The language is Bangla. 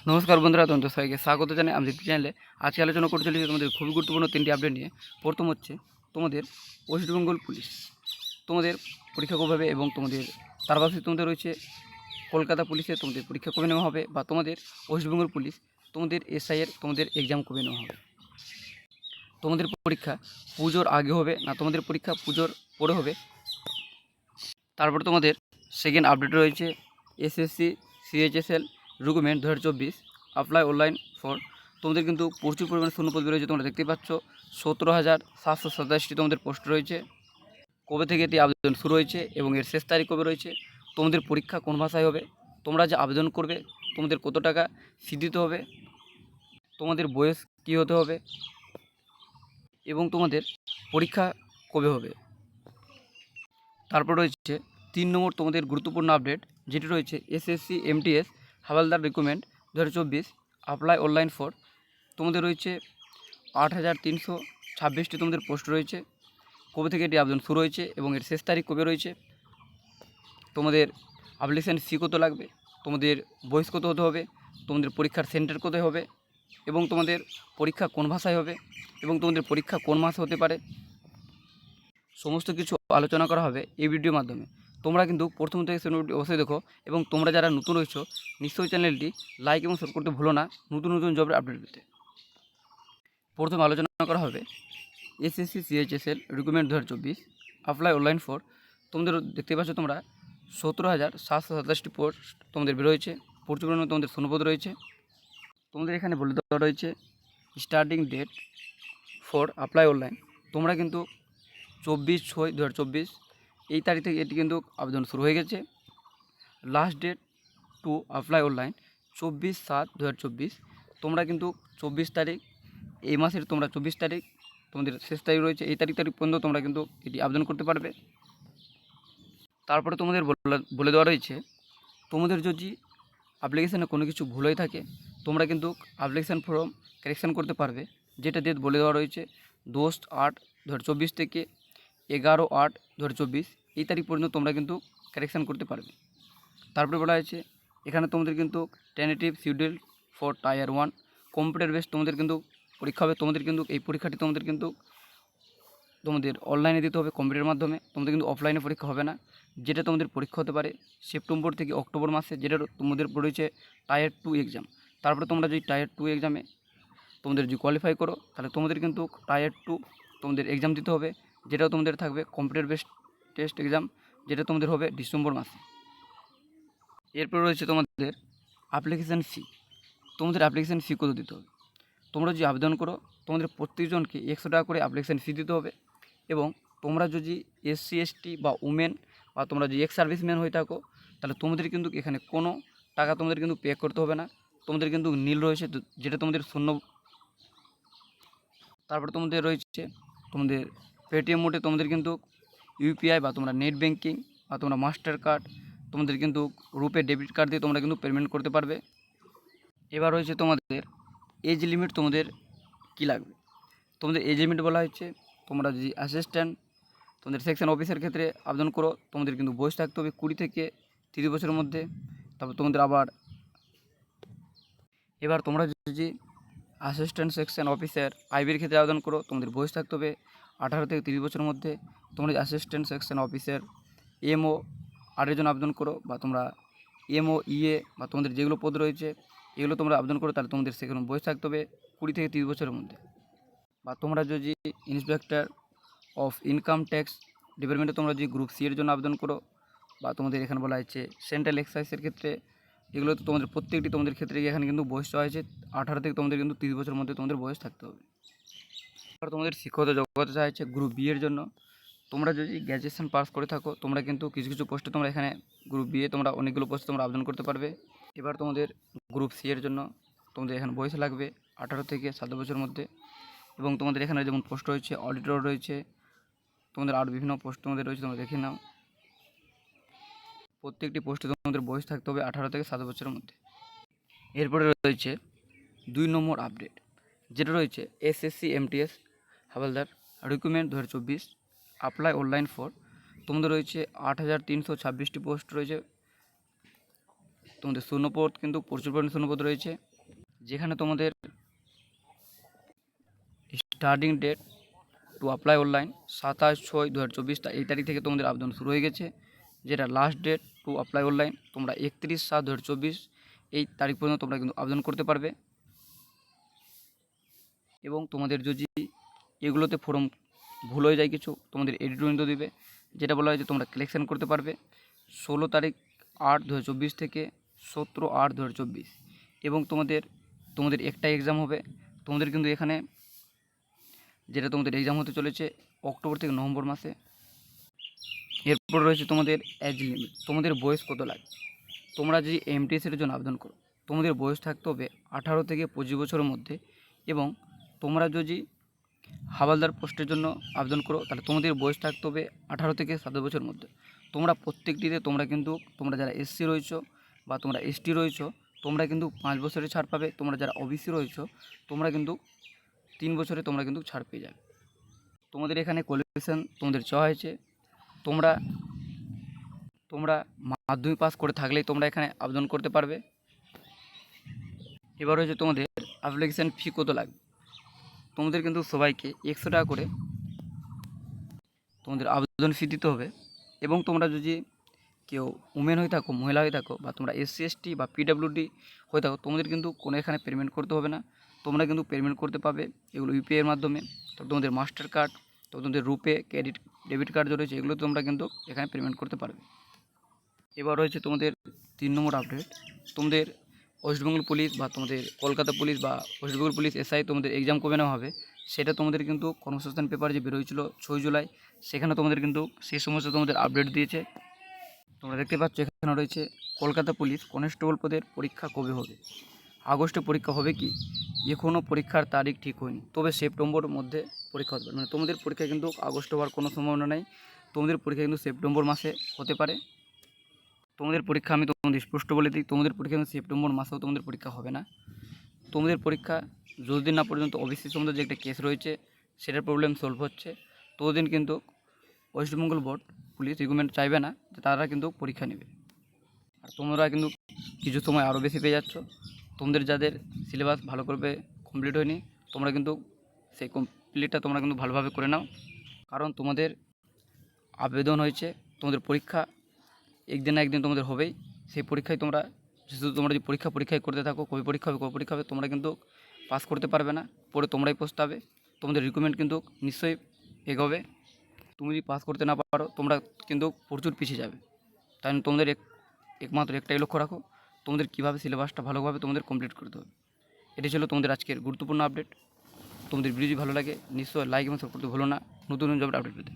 নমস্কার বন্ধুরা, তোমাদের সবাইকে স্বাগত জানাই আমাদের চ্যানেলে। আজকে আলোচনা করতে চলেছি তোমাদের খুবই গুরুত্বপূর্ণ তিনটি আপডেট নিয়ে। প্রথম হচ্ছে তোমাদের ওয়েস্ট বেঙ্গল পুলিশ, তোমাদের পরীক্ষা কবে হবে এবং তোমাদের তার পাশে তোমাদের রয়েছে কলকাতা পুলিশে তোমাদের পরীক্ষা কবে নেওয়া হবে, বা তোমাদের ওয়েস্ট বেঙ্গল পুলিশ তোমাদের এসআইয়ের তোমাদের এক্সাম কবে নেওয়া হবে। তোমাদের পরীক্ষা পুজোর আগে হবে না তোমাদের পরীক্ষা পুজোর পরে হবে। তারপর তোমাদের সেকেন্ড আপডেট রয়েছে SSC CHSL recruitment 2024 apply online for. তোমাদের কিন্তু প্রচুর পরিমাণে শূন্যপদ রয়েছে, তোমরা দেখতে পাচ্ছ 17,727টি তোমাদের পোস্ট রয়েছে। কবে থেকে এটি আবেদন শুরু হয়েছে এবং এর শেষ তারিখ কবে রয়েছে, তোমাদের পরীক্ষা কোন ভাষায় হবে, তোমরা যে আবেদন করবে তোমাদের কত টাকা ফি দিতে হবে, তোমাদের বয়স কী হতে হবে এবং তোমাদের পরীক্ষা কবে হবে। তারপর রয়েছে 3 নম্বর তোমাদের গুরুত্বপূর্ণ আপডেট, যেটি রয়েছে SSC MTS Havaldar recruitment 2024 apply online for. তোমাদের রয়েছে 8,326টি তোমাদের পোস্ট রয়েছে। কবে থেকে এটি আবেদন শুরু হয়েছে এবং এর শেষ তারিখ কবে রয়েছে, তোমাদের অ্যাপ্লিকেশান ফি কত লাগবে, তোমাদের বয়স কত হতে হবে, তোমাদের পরীক্ষার সেন্টার কোথায় হবে এবং তোমাদের পরীক্ষা কোন ভাষায় হবে এবং তোমাদের পরীক্ষা কোন মাসে হতে পারে, সমস্ত কিছু আলোচনা করা হবে এই ভিডিওর মাধ্যমে। তোমরা কিন্তু প্রথম থেকে শেষ পর্যন্ত অবশ্যই দেখো এবং তোমরা যারা নতুন রয়েছো নিশ্চয়ই চ্যানেলটি লাইক এবং শেয়ার করতে ভুলো না নতুন নতুন জবের আপডেট পেতে। প্রথমে আলোচনা করা হবে SSC CHSL recruitment 2024 apply online for. তোমাদের দেখতে পাচ্ছ তোমরা 17,727টি পোস্ট তোমাদের বেরোয়েছে। প্রচুর পরিমাণে তোমাদের শূন্যপদ রয়েছে। তোমাদের এখানে বলে দেওয়া রয়েছে starting date for apply online. তোমরা কিন্তু 24/6/2024 এই তারিখ থেকে এটি কিন্তু আবেদন শুরু হয়ে গেছে। Last date to apply online 24/7/2024। তোমরা কিন্তু 24 তারিখ এই মাসের তোমরা 24 তারিখ তোমাদের শেষ তারিখ রয়েছে, এই তারিখ পর্যন্ত তোমরা কিন্তু এটি আবেদন করতে পারবে। তারপরে তোমাদের বলে দেওয়া রয়েছে তোমাদের যদি অ্যাপ্লিকেশানে কোনো কিছু ভুল হয়ে থাকে তোমরা কিন্তু অ্যাপ্লিকেশান ফর্ম কারেকশান করতে পারবে, যেটা ডেট বলে দেওয়া রয়েছে 10/8/2024 থেকে 11/8/2024 এই তারিখ পর্যন্ত তোমরা কিন্তু কারেকশান করতে পারবে। তারপরে বলা হয়েছে এখানে তোমাদের কিন্তু tentative schedule for tyre 1 computer base তোমাদের কিন্তু পরীক্ষা হবে। তোমাদের কিন্তু এই পরীক্ষাটি তোমাদের কিন্তু তোমাদের অনলাইনে দিতে হবে কম্পিউটারের মাধ্যমে, তোমাদের কিন্তু অফলাইনে পরীক্ষা হবে না। যেটা তোমাদের পরীক্ষা হতে পারে সেপ্টেম্বর থেকে অক্টোবর মাসে, যেটা তোমাদের রয়েছে টায়ার 2 এক্সাম। তারপরে তোমরা যদি টায়ার 2 এক্সামে তোমাদের যদি কোয়ালিফাই করো তাহলে তোমাদের কিন্তু টায়ার 2 তোমাদের এক্সাম দিতে হবে, যেটাও তোমাদের থাকবে কম্পিউটার বেসড টেস্ট এক্সাম, যেটা তোমাদের হবে ডিসেম্বর মাসে। এরপর রয়েছে তোমাদের অ্যাপ্লিকেশান ফি। তোমাদের অ্যাপ্লিকেশান ফি কত দিতে হবে, তোমরা যদি আবেদন করো তোমাদের প্রত্যেকজনকে 100 টাকা করে অ্যাপ্লিকেশান ফি দিতে হবে। এবং তোমরা যদি এসসি এসটি বা উমেন বা তোমরা যদি এক্স সার্ভিসম্যান হয়ে থাকো তাহলে তোমাদের কিন্তু এখানে কোনো টাকা তোমাদের কিন্তু পে করতে হবে না, তোমাদের কিন্তু নীল রয়েছে যেটা তোমাদের শূন্য। তারপরে তোমাদের রয়েছে তোমাদের পেটিএম মোডে তোমাদের কিন্তু ইউপিআই বা তোমরা নেট ব্যাঙ্কিং বা তোমরা মাস্টার কার্ড তোমাদের কিন্তু রুপে ডেবিট কার্ড দিয়ে তোমরা কিন্তু পেমেন্ট করতে পারবে। এবার রয়েছে তোমাদের এজ লিমিট, তোমাদের কী লাগবে, তোমাদের এজ লিমিট বলা হয়েছে তোমরা যদি অ্যাসিস্ট্যান্ট তোমাদের সেকশন অফিসের ক্ষেত্রে আবেদন করো তোমাদের কিন্তু বয়স থাকতে হবে 20 থেকে 30 বছরের মধ্যে। তারপর তোমাদের আবার এবার তোমরা যদি অ্যাসিস্ট্যান্ট সেকশন অফিসার আইবির ক্ষেত্রে আবেদন করো তোমাদের বয়স থাকতে হবে 18 থেকে 30 বছরের মধ্যে। তোমরা অ্যাসিস্ট্যান্ট সেকশন অফিসার এমও আরের জন্য আবেদন করো বা তোমরা এমও ইএ বা তোমাদের যেগুলো পদ রয়েছে এগুলো তোমরা আবেদন করো তাহলে তোমাদের সেখানে বয়স থাকতে হবে 20 থেকে 30 বছরের মধ্যে। বা তোমরা যদি ইন্সপেক্টর অফ ইনকাম ট্যাক্স ডিপার্টমেন্টে তোমরা যদি গ্রুপ সি এর জন্য আবেদন করো, বা তোমাদের এখানে বলা হয়েছে সেন্ট্রাল এক্সাইজের ক্ষেত্রে, এগুলো তো তোমাদের প্রত্যেকটি তোমাদের ক্ষেত্রে এখানে কিন্তু বয়স চাওয়া হয়েছে 18 থেকে তোমাদের কিন্তু 30 বছরের মধ্যে তোমাদের বয়স থাকতে হবে। আর তোমাদের শিক্ষাগত যোগ্যতা চাওয়া হয়েছে গ্রুপ বি এর জন্য। তোমরা যদি গ্র্যাজুয়েশন পাস করে থাকো তোমরা কিন্তু কিছু কিছু পোস্টে তোমরা এখানে গ্রুপ বি এ তোমরা অনেকগুলো পোস্টে তোমরা আবেদন করতে পারবে। এবার তোমাদের গ্রুপ সি এর জন্য তোমাদের এখানে বয়স লাগবে 18 থেকে 7 বছরের মধ্যে। এবং তোমাদের এখানে যেমন পোস্ট রয়েছে অডিটর রয়েছে, তোমাদের আরও বিভিন্ন পোস্ট তোমাদের রয়েছে, তোমরা দেখে নাও। প্রত্যেকটি পোস্টে তোমাদের বয়স থাকতে হবে 18 থেকে 7 বছরের মধ্যে। এরপরে রয়েছে 2 নম্বর আপডেট, যেটা রয়েছে SSC MTS Havaldar recruitment 2024 apply online for. তোমাদের রয়েছে 8,326টি পোস্ট রয়েছে। তোমাদের শূন্যপদ কিন্তু প্রচুর পরিমাণে শূন্যপদ রয়েছে, যেখানে তোমাদের starting date to apply online 27/6/2024 এই তারিখ থেকে তোমাদের আবেদন শুরু হয়ে গেছে, যেটা last date to apply online তোমরা 31/7/2024 এই তারিখ পর্যন্ত তোমরা কিন্তু আবেদন করতে পারবে। এবং তোমাদের যদি এগুলোতে ফর্ম ভুল হয়ে যায় কিছু, তোমাদের এডিট উইন্ডো দিবে, যেটা বলা হয় যে তোমরা কালেকশন করতে পারবে 16/8/2024 থেকে 17/8/2024। এবং তোমাদের একটা এক্সাম হবে, তোমাদের কিন্তু এখানে যেটা তোমাদের এক্সাম হতে চলেছে অক্টোবর থেকে নভেম্বর মাসে। এরপর রয়েছে তোমাদের এজ লিমিট, তোমাদের বয়স কত লাগে। তোমরা যদি এমটিএসের জন্য আবেদন করো, তোমাদের বয়স থাকতে হবে 18 থেকে 25 বছরের মধ্যে। এবং তোমরা যদি হাওলদার পোস্টের জন্য আবেদন করো, তাহলে তোমাদের বয়স থাকতে হবে 18 থেকে 27 বছরের মধ্যে। তোমরা প্রত্যেকটিতে তোমরা যারা এসসি রয়েছো বা তোমরা এসটি রয়েছো, তোমরা কিন্তু 5 বছরের ছাড় পাবে। তোমরা যারা ওবিসি রয়েছো, তোমরা কিন্তু 3 বছরে তোমরা কিন্তু ছাড় পেয়ে যাবে। তোমাদের এখানে কোয়ালিফিকেশান তোমাদের চাওয়া হয়েছে, তোমরা মাধ্যমিক পাস করে থাকলেই তোমরা এখানে আবেদন করতে পারবে। এবার হচ্ছে তোমাদের অ্যাপ্লিকেশান ফি কত লাগবে। তোমাদের কিন্তু সবাইকে 100 টাকা করে তোমাদের আবেদন ফি দিতে হবে। এবং তোমরা যদি কেউ উমেন হয়ে থাকো, মহিলা হয়ে থাকো, বা তোমরা এসসি এসটি বা পিডাব্লিউডি হয়ে থাকো, তোমাদের কিন্তু কোনো এখানে পেমেন্ট করতে হবে না। তোমরা কিন্তু পেমেন্ট করতে পারবে এগুলো ইউপিআইয়ের মাধ্যমে। তো তোমাদের মাস্টার কার্ড, তো তোমাদের রুপে, ক্রেডিট, ডেবিট কার্ড যে রয়েছে, এগুলো তোমরা কিন্তু এখানে পেমেন্ট করতে পারবে। এবার রয়েছে তোমাদের 3 নম্বর আপডেট। তোমাদের ওয়েস্টবেঙ্গল পুলিশ বা তোমাদের কলকাতা পুলিশ বা ওয়েস্টবেঙ্গল পুলিশ এসআই তোমাদের এক্সাম কবে নেওয়া হবে, সেটা তোমাদের কিন্তু কর্মসংস্থান পেপার যে বেরোয়েছিল 6 জুলাই, সেখানে তোমাদের কিন্তু সেই সমস্ত তোমাদের আপডেট দিয়েছে। তোমরা দেখতে পাচ্ছ এখানে রয়েছে কলকাতা পুলিশ কনস্টেবল পদের পরীক্ষা কবে হবে। আগস্টে পরীক্ষা হবে কি, এখনও পরীক্ষার তারিখ ঠিক হয়নি, তবে সেপ্টেম্বরের মধ্যে পরীক্ষা হতে পারে। মানে তোমাদের পরীক্ষা কিন্তু আগস্টে হওয়ার কোনো সম্ভাবনা নেই, তোমাদের পরীক্ষা কিন্তু সেপ্টেম্বর মাসে হতে পারে। তোমাদের পরীক্ষা আমি তোমাদের স্পষ্ট বলে দিই, তোমাদের পরীক্ষা কিন্তু সেপ্টেম্বর মাসেও তোমাদের পরীক্ষা হবে না। তোমাদের পরীক্ষা যতদিন না পর্যন্ত ওবিসি সম্বন্ধে যে একটা কেস রয়েছে সেটার প্রবলেম সলভ হচ্ছে, ততদিন কিন্তু ওয়েস্টবেঙ্গল বোর্ড পুলিশ রিক্রুটমেন্ট চাইবে না যে তারা কিন্তু পরীক্ষা নেবে। আর তোমরা কিন্তু কিছু সময় আরও বেশি পেয়ে যাচ্ছ। তোমাদের যাদের সিলেবাস ভালো করে কমপ্লিট হয়নি, তোমরা কিন্তু সেই কমপ্লিটটা তোমরা কিন্তু ভালোভাবে করে নাও, কারণ তোমাদের আবেদন হয়েছে, তোমাদের পরীক্ষা একদিন না একদিন তোমাদের হবেই। সেই পরীক্ষায় তোমরা যদি পরীক্ষায় করতে থাকো, কবে পরীক্ষা হবে তোমরা কিন্তু পাস করতে পারবে না, পরে তোমরাই পস্তাবে। তোমাদের রিক্রুটমেন্ট কিন্তু নিশ্চয়ই এগোবে। তুমি যদি পাস করতে না পারো, তোমরা কিন্তু প্রচুর পিছিয়ে যাবে। তাই তোমাদের একমাত্র একটাই লক্ষ্য রাখো, তোমাদের কীভাবে সিলেবাসটা ভালোভাবে তোমাদের কমপ্লিট করতে হবে। এটি ছিল তোমাদের আজকের গুরুত্বপূর্ণ আপডেট। তোমাদের ভিডিও যদি ভালো লাগে নিশ্চয়ই লাইক এবং সাবস্ক্রাইব করতে ভুলো না নতুন জব আপডেট পেতে।